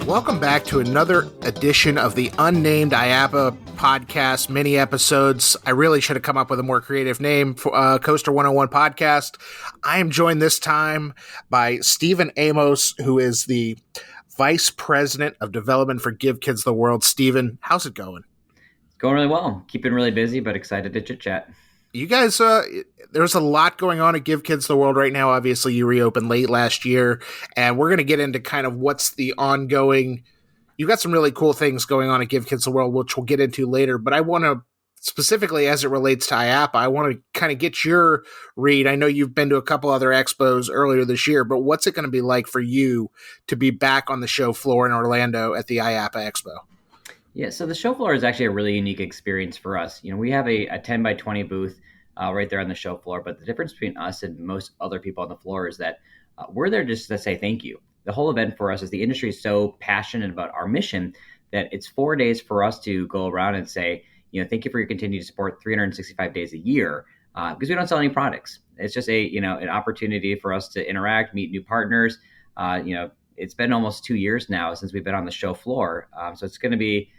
Welcome back to another edition of the Unnamed IAAPA podcast mini episodes. I really should have come up with a more creative name for Coaster 101 podcast. I am joined this time by Stephen Amos, who is the Vice President of Development for Give Kids the World. Stephen, how's it going? Going really well. Keeping really busy, but excited to chit chat. You guys, there's a lot going on at Give Kids the World right now. Obviously, you reopened late last year, and we're going to get into kind of what's the ongoing. You've got some really cool things going on at Give Kids the World, which we'll get into later. But I want to, specifically as it relates to IAAPA, I want to kind of get your read. I know you've been to a couple other expos earlier this year, but what's it going to be like for you to be back on the show floor in Orlando at the IAAPA Expo? Yeah, so the show floor is actually a really unique experience for us. We have a 10 by 20 booth right there on the show floor, but the difference between us and most other people on the floor is that we're there just to say thank you. The whole event for us is the industry is so passionate about our mission that it's 4 days for us to go around and say, thank you for your continued support 365 days a year, because we don't sell any products. It's just an opportunity for us to interact, meet new partners. It's been almost 2 years now since we've been on the show floor. So it's going to be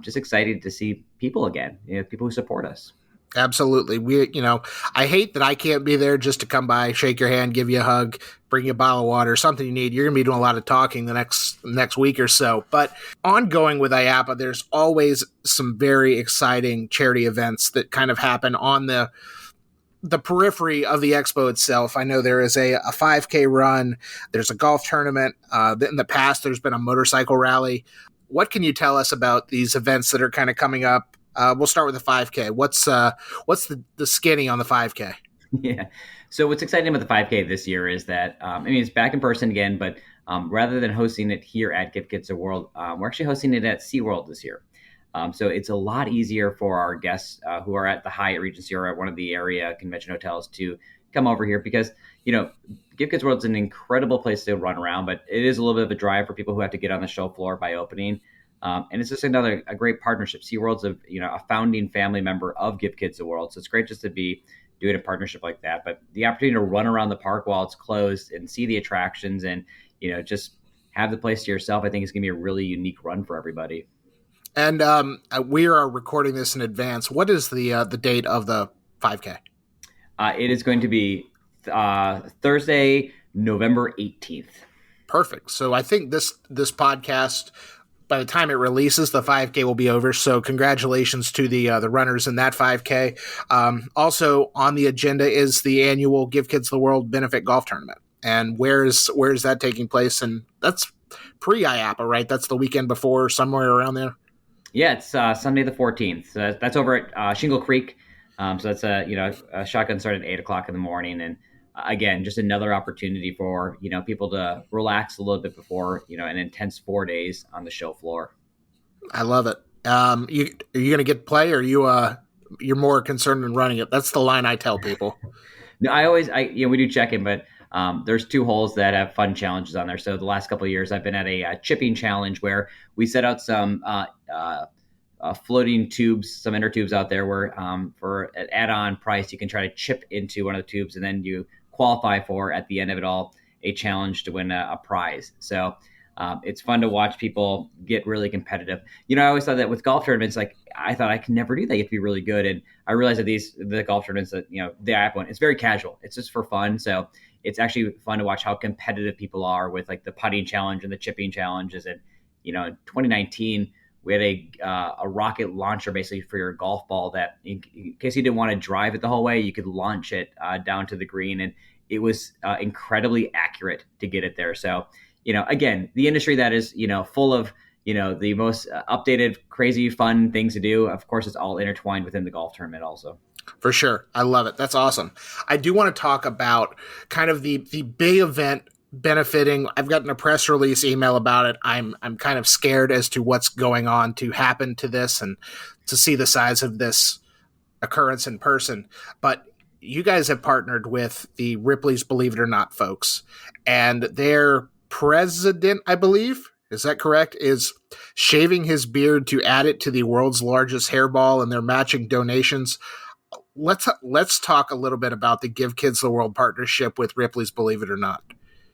just excited to see people again, people who support us. Absolutely. I hate that I can't be there just to come by, shake your hand, give you a hug, bring you a bottle of water, something you need. You're going to be doing a lot of talking the next week or so. But ongoing with IAAPA, there's always some very exciting charity events that kind of happen on the periphery of the expo itself. I know there is a 5K run. There's a golf tournament. In the past, there's been a motorcycle rally. What can you tell us about these events that are kind of coming up? We'll start with the 5K. What's the skinny on the 5K? Yeah. So what's exciting about the 5K this year is that, it's back in person again, but rather than hosting it here at Give Kids the World, we're actually hosting it at SeaWorld this year. So it's a lot easier for our guests who are at the Hyatt Regency or at one of the area convention hotels to come over here because, Give Kids World is an incredible place to run around, but it is a little bit of a drive for people who have to get on the show floor by opening. And it's just a great partnership. SeaWorld's a founding family member of Give Kids the World. So it's great just to be doing a partnership like that. But the opportunity to run around the park while it's closed and see the attractions and, just have the place to yourself, I think is going to be a really unique run for everybody. And we are recording this in advance. What is the date of the 5K? It is going to be Thursday, November 18th. Perfect. So I think this podcast, by the time it releases, the 5K will be over. So congratulations to the runners in that 5K. Also on the agenda is the annual Give Kids the World benefit golf tournament. And where is that taking place? And that's pre-IAAPA, right? That's the weekend before, somewhere around there. Yeah, it's Sunday the 14th. So that's over at Shingle Creek. So that's a shotgun start at 8:00 in the morning, and again, just another opportunity for people to relax a little bit before an intense 4 days on the show floor. I love it. Are you going to get play, or you're more concerned in running it? That's the line I tell people. No, we do check in, but there's 2 holes that have fun challenges on there. So the last couple of years, I've been at a chipping challenge where we set out some floating tubes, some inner tubes out there where for an add-on price, you can try to chip into one of the tubes and then you qualify for, at the end of it all, a challenge to win a prize. So it's fun to watch people get really competitive. I always thought that with golf tournaments, I thought I could never do that. You have to be really good. And I realized that the golf tournaments that, the IAAPA one, it's very casual. It's just for fun. So it's actually fun to watch how competitive people are with the putting challenge and the chipping challenges. And, in 2019, we had a rocket launcher basically for your golf ball that in case you didn't want to drive it the whole way, you could launch it down to the green. And it was incredibly accurate to get it there. So, again, the industry that is, full of, the most updated, crazy, fun things to do. Of course, it's all intertwined within the golf tournament also. For sure. I love it. That's awesome. I do want to talk about kind of the big event benefiting. I've gotten a press release email about it. I'm kind of scared as to what's going on to happen to this and to see the size of this occurrence in person. But you guys have partnered with the Ripley's Believe It or Not folks, and their president, I believe, is that correct, is shaving his beard to add it to the world's largest hairball, and they're matching donations. let's talk a little bit about the Give Kids the World partnership with Ripley's Believe It or Not.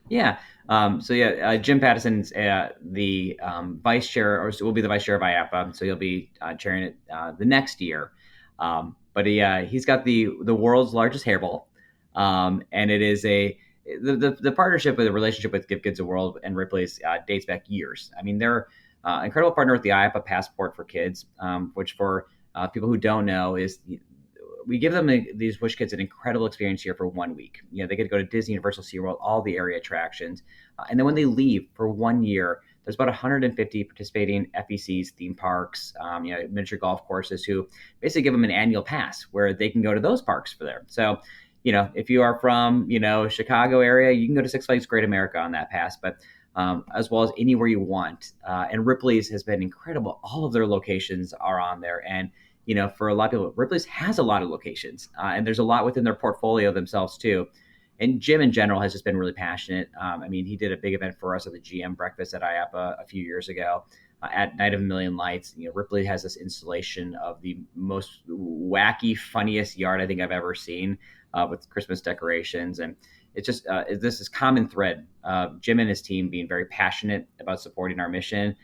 Yeah. Jim Pattison's the vice chair, or will be the vice chair of IAAPA. So he'll be chairing it the next year. But he's got the world's largest hairball, and it is the partnership with the relationship with Give Kids the World and Ripley's dates back years. I mean, they're incredible partner with the IAAPA Passport for Kids, which for people who don't know is we give them these Wish Kids an incredible experience here for 1 week. They get to go to Disney, Universal, SeaWorld, all the area attractions. And then when they leave for 1 year, there's about 150 participating FECs, theme parks, miniature golf courses who basically give them an annual pass where they can go to those parks for there. So, if you are from, Chicago area, you can go to Six Flags Great America on that pass, but as well as anywhere you want. And Ripley's has been incredible. All of their locations are on there. And for a lot of people, Ripley's has a lot of locations, and there's a lot within their portfolio themselves too. And Jim in general has just been really passionate. He did a big event for us at the GM breakfast at IAAPA a few years ago at Night of a Million Lights. Ripley has this installation of the most wacky, funniest yard I think I've ever seen with Christmas decorations. And it's just this is common thread. Jim and his team being very passionate about supporting our mission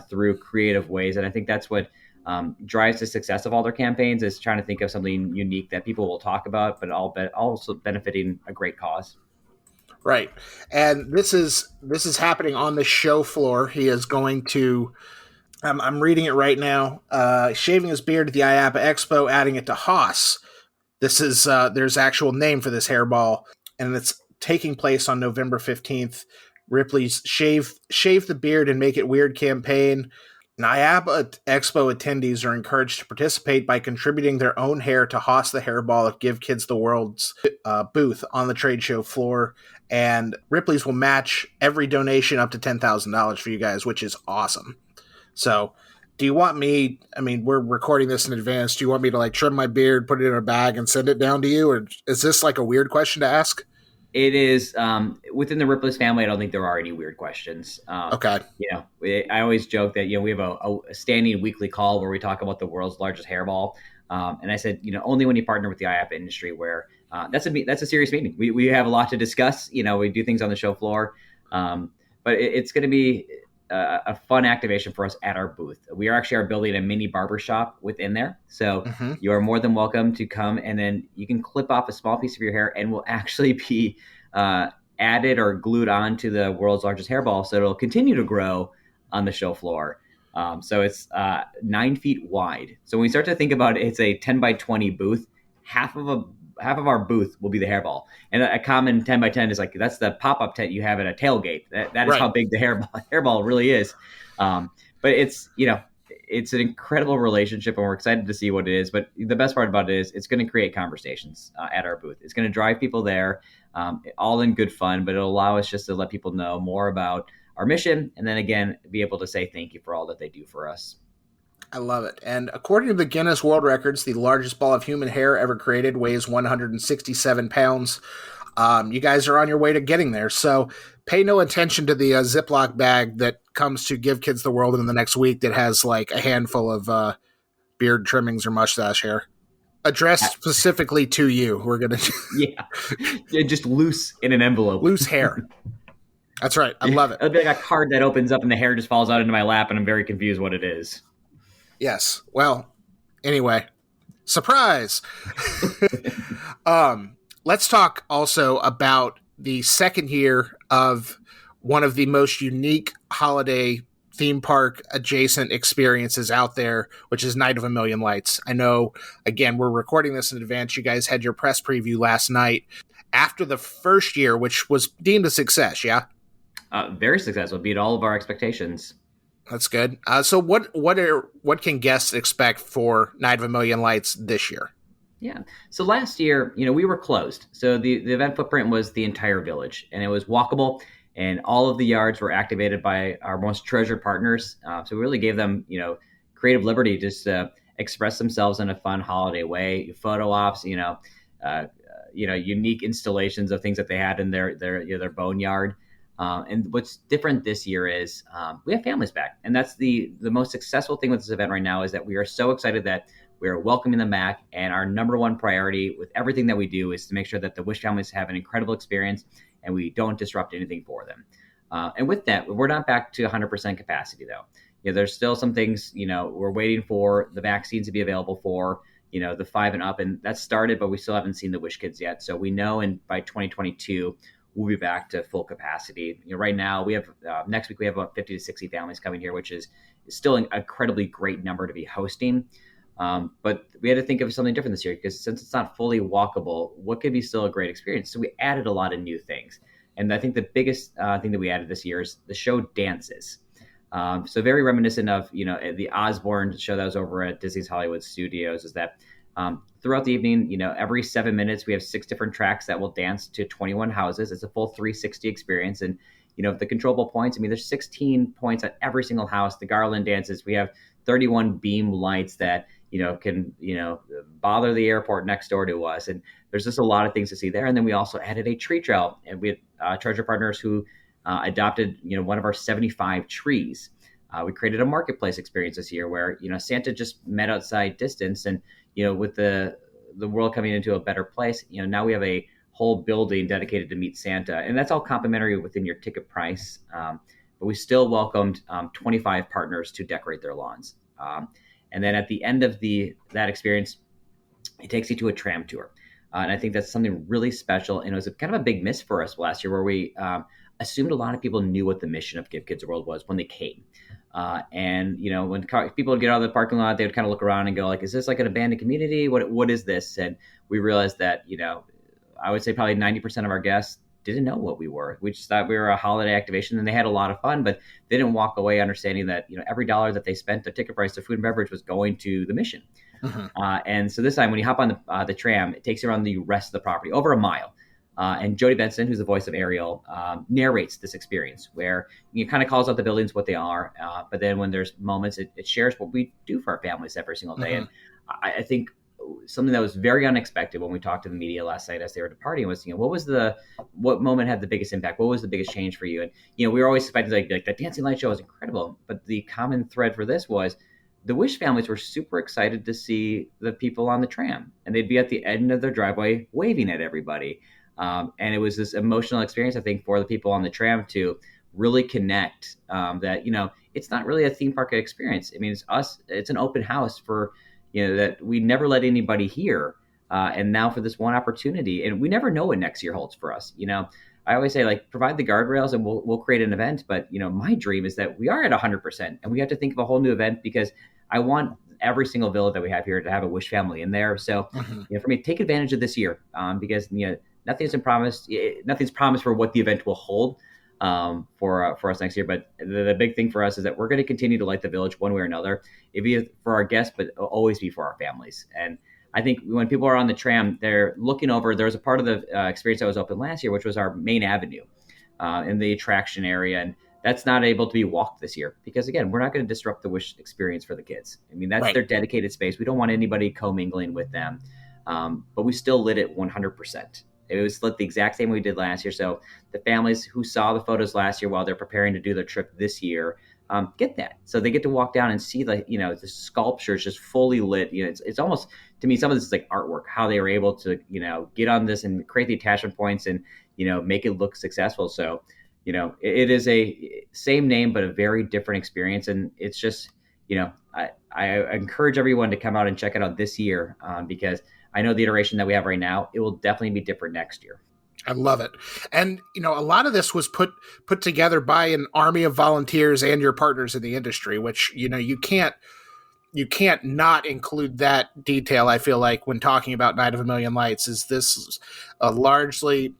through creative ways. And I think that's what drives the success of all their campaigns, is trying to think of something unique that people will talk about, but also benefiting a great cause. Right. And this is happening on the show floor. He is going to, I'm reading it right now, shaving his beard at the IAAPA Expo, adding it to Haas. This is, there's actual name for this hairball, and it's taking place on November 15th. Ripley's Shave the Beard and Make It Weird campaign. IAAPA Expo attendees are encouraged to participate by contributing their own hair to Haas the Hairball at Give Kids the World's booth on the trade show floor. And Ripley's will match every donation up to $10,000 for you guys, which is awesome. So do you want me, we're recording this in advance. Do you want me to trim my beard, put it in a bag and send it down to you? Or is this a weird question to ask? It is within the Ripley's family. I don't think there are any weird questions. Okay. I always joke that we have a standing weekly call where we talk about the world's largest hairball, and I said only when you partner with the IAAPA industry where that's a serious meeting. We have a lot to discuss. We do things on the show floor, but it's going to be a fun activation for us at our booth. We are building a mini barbershop within there. So you are more than welcome to come, and then you can clip off a small piece of your hair and will actually be added or glued onto the world's largest hairball. So it'll continue to grow on the show floor. So it's 9 feet wide. So when we start to think about it, it's a 10 by 20 booth. Half of our booth will be the hairball, and a common 10 by 10 is that's the pop-up tent you have at a tailgate. That is right. How big the hairball really is. But it's it's an incredible relationship, and we're excited to see what it is. But the best part about it is it's going to create conversations at our booth. It's going to drive people there, all in good fun, but it'll allow us just to let people know more about our mission, and then again be able to say thank you for all that they do for us. I love it. And according to the Guinness World Records, the largest ball of human hair ever created weighs 167 pounds. You guys are on your way to getting there. So pay no attention to the Ziploc bag that comes to Give Kids the World in the next week that has a handful of beard trimmings or mustache hair. Addressed specifically to you. We're going to... Yeah, just loose in an envelope. Loose hair. That's right. I love it. It'll be like a card that opens up and the hair just falls out into my lap, and I'm very confused what it is. Yes. Well, anyway, surprise. Let's talk also about the second year of one of the most unique holiday theme park adjacent experiences out there, which is Night of a Million Lights. I know, again, we're recording this in advance. You guys had your press preview last night after the first year, which was deemed a success. Yeah. Very successful. Beat all of our expectations. That's good. So what can guests expect for Night of a Million Lights this year? Yeah. So last year, we were closed. So the event footprint was the entire village, and it was walkable, and all of the yards were activated by our most treasured partners. So we really gave them, creative liberty just to express themselves in a fun holiday way. Photo ops, unique installations of things that they had in their boneyard. And what's different this year is we have families back. And that's the most successful thing with this event right now is that we are so excited that We are welcoming them back. And our number one priority with everything that we do is to make sure that the Wish families have an incredible experience and we don't disrupt anything for them. And with that, we're not back to 100% capacity, though. There's still some things, we're waiting for the vaccines to be available for, the 5 and up. And that's started, but we still haven't seen the Wish kids yet. So we know by 2022, we'll be back to full capacity. Right now, we have next week, we have about 50 to 60 families coming here, which is still an incredibly great number to be hosting. But we had to think of something different this year because since it's not fully walkable, what could be still a great experience? So we added a lot of new things. And I think the biggest thing that we added this year is the show dances. So very reminiscent of, the Osborne show that was over at Disney's Hollywood Studios is that throughout the evening, every 7 minutes, we have 6 different tracks that will dance to 21 houses. It's a full 360 experience. And, the controllable points, there's 16 points at every single house. The garland dances, we have 31 beam lights that, can, bother the airport next door to us. And there's just a lot of things to see there. And then we also added a tree trail, and we had treasure partners who adopted, one of our 75 trees. We created a marketplace experience this year where, Santa just met outside distance and, with the world coming into a better place, now we have a whole building dedicated to meet Santa, and that's all complimentary within your ticket price. But we still welcomed 25 partners to decorate their lawns. And then at the end of that experience, it takes you to a tram tour. And I think that's something really special. And it was kind of a big miss for us last year where we assumed a lot of people knew what the mission of Give Kids a World was when they came. And, when people would get out of the parking lot, they would kind of look around and go like, is this like an abandoned community? What is this? And we realized that, I would say probably 90% of our guests didn't know what we were. We just thought we were a holiday activation, and they had a lot of fun, but they didn't walk away understanding that, every dollar that they spent, the ticket price, the food and beverage was going to the mission. Mm-hmm. And so this time when you hop on the tram, it takes you around the rest of the property over a mile. And Jodie Benson, who's the voice of Ariel, narrates this experience where it kind of calls out the buildings, what they are. But then when there's moments, it shares what we do for our families every single day. Mm-hmm. And I think something that was very unexpected when we talked to the media last night as they were departing was, what moment had the biggest impact? What was the biggest change for you? And, we were always expecting like the dancing light show was incredible. But the common thread for this was the Wish families were super excited to see the people on the tram, and they'd be at the end of their driveway waving at everybody. And it was this emotional experience, I think, for the people on the tram to really connect that, it's not really a theme park experience. It's an open house for, that we never let anybody here. And now for this one opportunity, and we never know what next year holds for us. I always say, like, provide the guardrails and we'll create an event. But, my dream is that we are at 100% and we have to think of a whole new event because I want every single villa that we have here to have a Wish family in there. So, for me, take advantage of this year because, nothing's promised for what the event will hold for us next year. But the big thing for us is that we're going to continue to light the village one way or another. It'd be for our guests, but it'll always be for our families. And I think when people are on the tram, they're looking over. There was a part of the experience that was open last year, which was our main avenue in the attraction area. And that's not able to be walked this year because, again, we're not going to disrupt the Wish experience for the kids. That's right. Their dedicated space. We don't want anybody commingling with them. But we still lit it 100%. It was lit the exact same way we did last year. So the families who saw the photos last year while they're preparing to do their trip this year get that. So they get to walk down and see the sculptures just fully lit. It's almost, to me, some of this is like artwork, how they were able to, get on this and create the attachment points and, make it look successful. So, it is a same name, but a very different experience. And it's just, I encourage everyone to come out and check it out this year because I know the iteration that we have right now, it will definitely be different next year. I love it. And, a lot of this was put together by an army of volunteers and your partners in the industry, which, you can't not include that detail. I feel like when talking about Night of a Million Lights is this largely,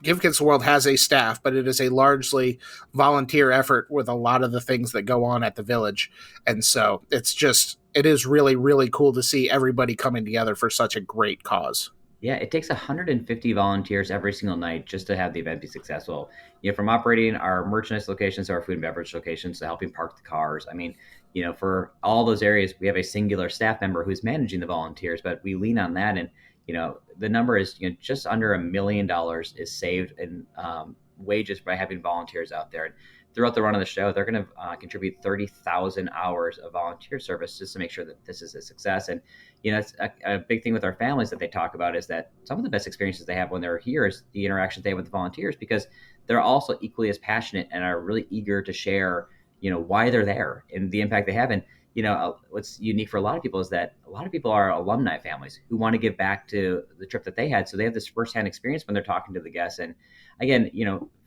Give Kids the World has a staff, but it is a largely volunteer effort with a lot of the things that go on at the village. And so it is really, really cool to see everybody coming together for such a great cause. Yeah, it takes 150 volunteers every single night just to have the event be successful. From operating our merchandise locations to our food and beverage locations to helping park the cars. For all those areas, we have a singular staff member who's managing the volunteers, but we lean on that. And, the number is, just under $1 million is saved in wages by having volunteers out there. And throughout the run of the show, they're going to contribute 30,000 hours of volunteer service just to make sure that this is a success. And, it's a big thing with our families that they talk about is that some of the best experiences they have when they're here is the interactions they have with the volunteers, because they're also equally as passionate and are really eager to share, why they're there and the impact they have. And, what's unique for a lot of people is that a lot of people are alumni families who want to give back to the trip that they had. So they have this firsthand experience when they're talking to the guests. And again,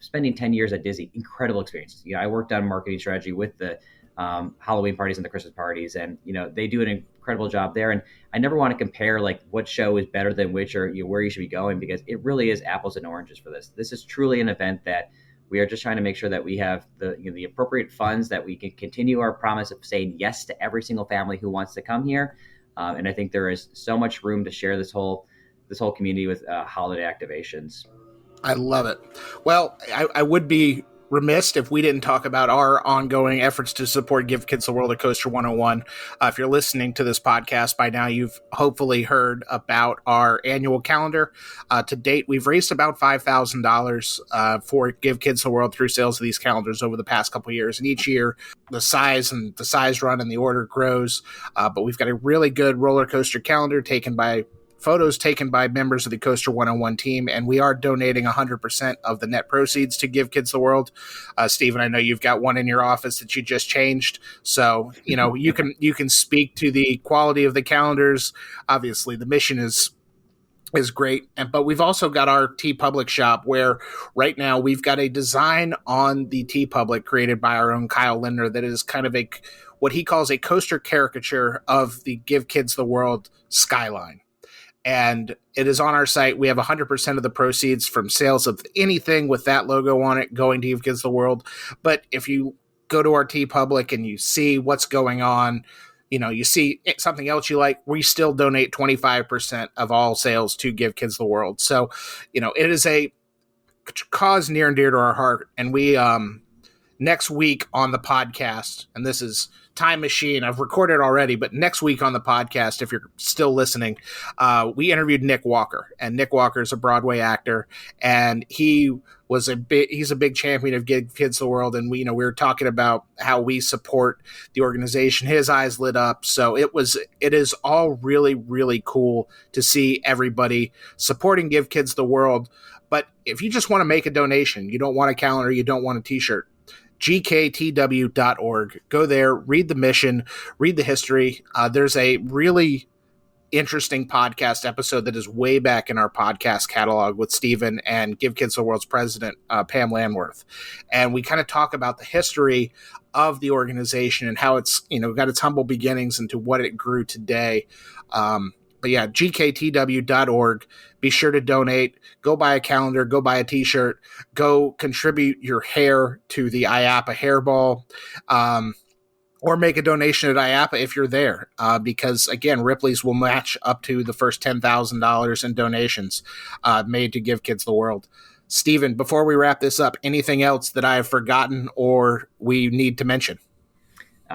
spending 10 years at Disney, incredible experiences. I worked on marketing strategy with the Halloween parties and the Christmas parties, and they do an incredible job there. And I never want to compare like what show is better than which, or where you should be going, because it really is apples and oranges for this. This is truly an event that we are just trying to make sure that we have the appropriate funds, that we can continue our promise of saying yes to every single family who wants to come here. And I think there is so much room to share this whole community with holiday activations. I love it. Well, I would be remiss if we didn't talk about our ongoing efforts to support Give Kids the World at Coaster 101. If you're listening to this podcast by now, you've hopefully heard about our annual calendar. To date, we've raised about $5,000 for Give Kids the World through sales of these calendars over the past couple of years. And each year, the size run and the order grows. But we've got a really good roller coaster calendar photos taken by members of the Coaster 101 team, and we are donating 100% of the net proceeds to Give Kids the World. Stephen, I know you've got one in your office that you just changed, so you can speak to the quality of the calendars. Obviously, the mission is great, but we've also got our TeePublic shop, where right now we've got a design on the TeePublic created by our own Kyle Lindner that is kind of what he calls a coaster caricature of the Give Kids the World skyline. And it is on our site. We have 100% of the proceeds from sales of anything with that logo on it going to Give Kids the World. But if you go to our TeePublic and you see what's going on, you see something else you like, we still donate 25% of all sales to Give Kids the World. So, it is a cause near and dear to our heart. And we, next week on the podcast, and this is Time Machine, I've recorded already, but next week on the podcast, if you're still listening, we interviewed Nick Walker, and Nick Walker is a Broadway actor, and he's a big champion of Give Kids the World, and we were talking about how we support the organization. His eyes lit up. So it is all really, really cool to see everybody supporting Give Kids the World. But if you just want to make a donation, you don't want a calendar, you don't want a t-shirt, gktw.org. Go there, read the mission, read the history. There's a really interesting podcast episode that is way back in our podcast catalog with Stephen and Give Kids the World's president, Pam Landworth. And we kind of talk about the history of the organization and how it's, got its humble beginnings into what it grew today. But yeah, gktw.org. Be sure to donate. Go buy a calendar. Go buy a t-shirt. Go contribute your hair to the IAAPA hairball. Or make a donation at IAAPA if you're there. Because, again, Ripley's will match up to the first $10,000 in donations made to Give Kids the World. Stephen, before we wrap this up, anything else that I have forgotten or we need to mention?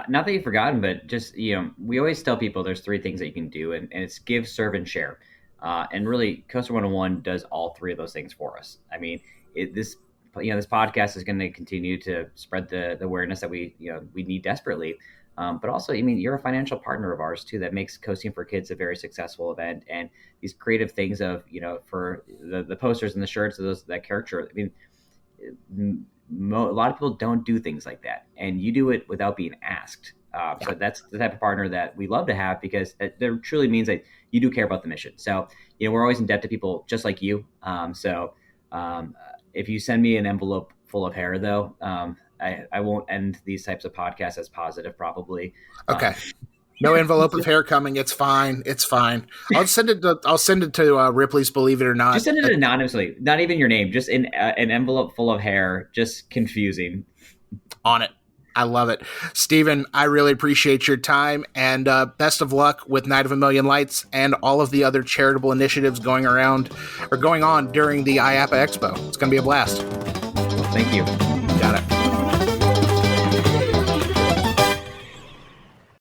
Not that you've forgotten, but just, we always tell people there's three things that you can do, and it's give, serve, and share. And really, Coaster 101 does all three of those things for us. I mean, this podcast is going to continue to spread the awareness that we need desperately. But also, you're a financial partner of ours too, that makes Coasting for Kids a very successful event. And these creative things of, for the posters and the shirts of that caricature, a lot of people don't do things like that, and you do it without being asked. So that's the type of partner that we love to have, because that truly means that you do care about the mission. So, we're always in debt to people just like you. If you send me an envelope full of hair, though, I won't end these types of podcasts as positive, probably. Okay. No envelope of hair coming. It's fine. It's fine. I'll send it to Ripley's Believe It or Not. Just send it anonymously. Not even your name. Just an envelope full of hair. Just confusing. On it. I love it. Stephen, I really appreciate your time, and best of luck with Night of a Million Lights and all of the other charitable initiatives going on during the IAAPA Expo. It's going to be a blast. Thank you. Got it.